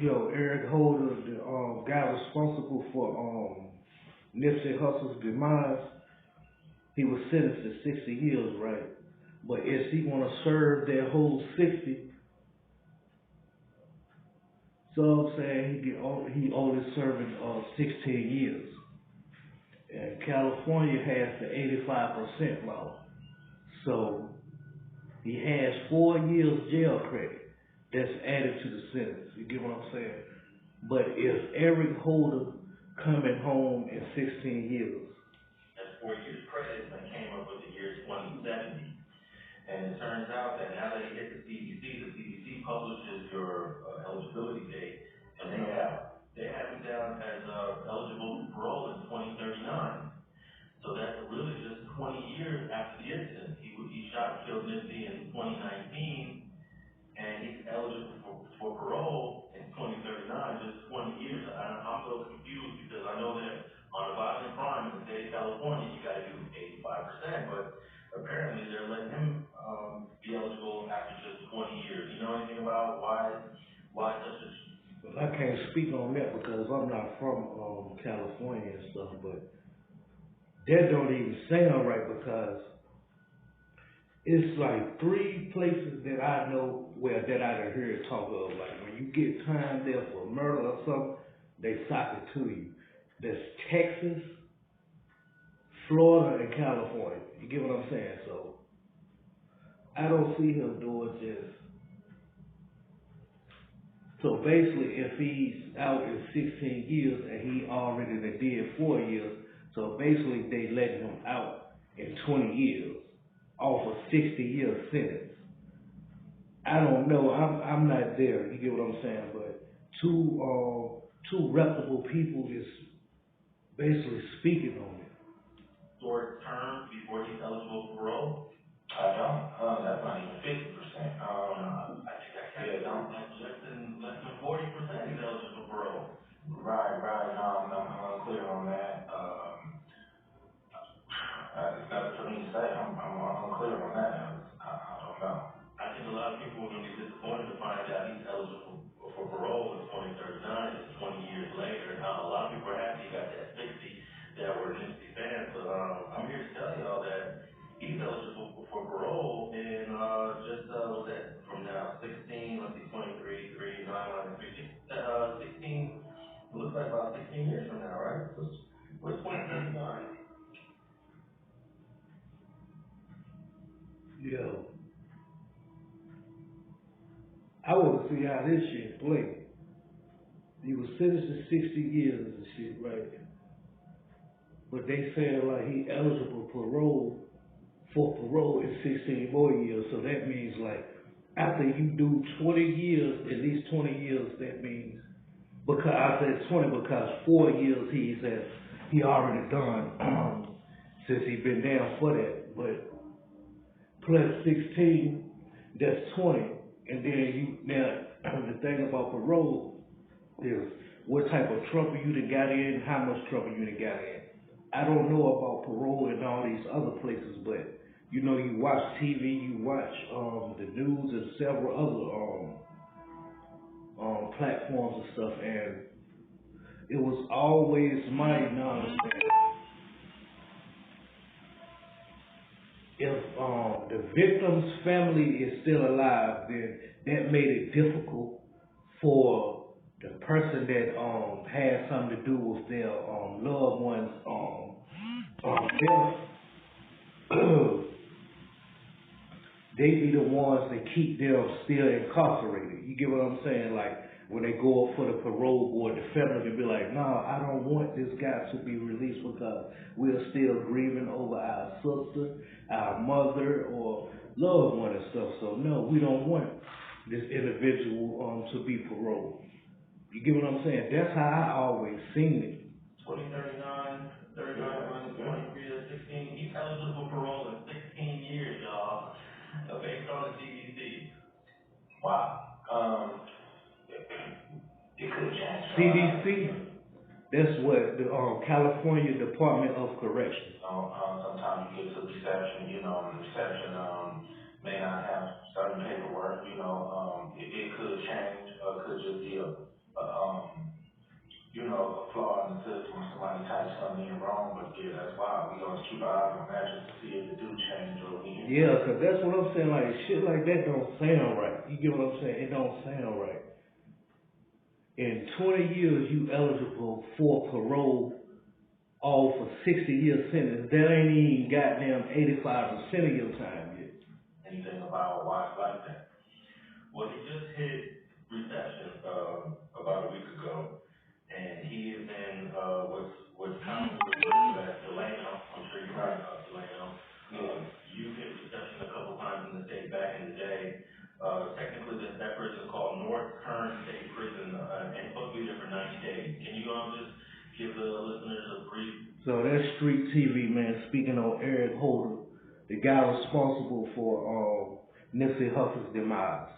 Eric Holder, the guy responsible for Nipsey Hussle's demise, he was sentenced to 60 years, right? But is he going to serve that whole 60? So I'm saying he only serving 16 years. And California has the 85% law. So he has 4 years jail credit that's added to the sentence. You get what I'm saying? But if Eric Holder coming home in 16 years, That's 4 years credit that came up with the year 2070. And it turns out that now that he hit the CDC publishes your eligibility date, and they have him down as eligible for parole in 2039. So that's really just 20 years after the incident. He shot and killed Nipsey in 2019, and he's eligible for parole in 2039, just 20 years. I'm so confused because I know that on a violent crime in the state of California, you got to do 85%, but apparently they're letting him be eligible after just 20 years. You know anything about why such a... well, I can't speak on that because I'm not from California and stuff, but that don't even sound right because it's like three places that I know where that I done heard talk of. Like when you get time there for murder or something, they sock it to you. That's Texas, Florida, and California. You get what I'm saying? So I don't see him doing this. So basically, if he's out in 16 years and he already done did 4 years, so basically they letting him out in 20 years off a 60-year sentence. I don't know. I'm not there. You get what I'm saying? But two reputable people is basically speaking on it. Short term before he's eligible for parole? I don't. That's not even 50%. I think I counted less than 40% he's eligible for parole. Right. No, I'm unclear on that. It's nothing for me to say. I'm unclear on that. I don't know. I think a lot of people are going to be disappointed to find out he's eligible for parole in 2039. It's 20 years later. A lot of people are happy he got that 60 that were Nipsey fans, but I'm here to tell y'all that he's eligible for parole in what's that, from now 16, let's see, 23, 3, 9, 16, it looks like about 16 years from now, right? What's 2039? Yo, I want to see how this shit play. He was sentenced to 60 years and shit, right? But they saying like he eligible for parole in 16 more years. So that means like after you do 20 years, at least 20 years, that means because I said 20 because 4 years he already done since he been down for that. But plus 16, that's 20. And then the thing about parole is what type of trouble you done got in, how much trouble you done got in. I don't know about parole in all these other places, but you watch TV, you watch the news and several other platforms and stuff, and it was always my knowledge that if the victim's family is still alive, then that made it difficult for the person that had something to do with their loved ones death. They be the ones that keep them still incarcerated. You get what I'm saying? Like when they go up for the parole board, the family can be like, "No, I don't want this guy to be released because we're still grieving over our sister, our mother, or loved one and stuff. So no, we don't want this individual to be paroled." You get what I'm saying? That's how I always seen it. 2039, 39 minus 23, that's 16. He's eligible for parole in 16 years, y'all. Based on the CDC. Wow. It could change. CDC, that's what the California Department of Corrections. Sometimes you get to reception, reception may not have certain paperwork, it could change or it could just be a flaw in the system or somebody types something in wrong, but yeah, that's why we gonna keep our eyes on that just to see if it do change or we can. Yeah, cause that's what I'm saying, like, shit like that don't sound right. You get what I'm saying? It don't sound right. In 20 years, you eligible for parole off a 60-year sentence. That ain't even goddamn 85% of your time yet. Anything about why it's like that? Well, he just hit reception, about a week ago, and he is in, what's commonly referred to as Delano. I'm sure you've heard about Delano. You hit reception a couple times in the state back in the day. Technically, that prison is called North Kern State Prison, and it's supposed to be there for 90 days. Can you, just give the listeners a brief? So that's street TV, man, speaking on Eric Holder, the guy responsible for Nipsey Hussle's demise.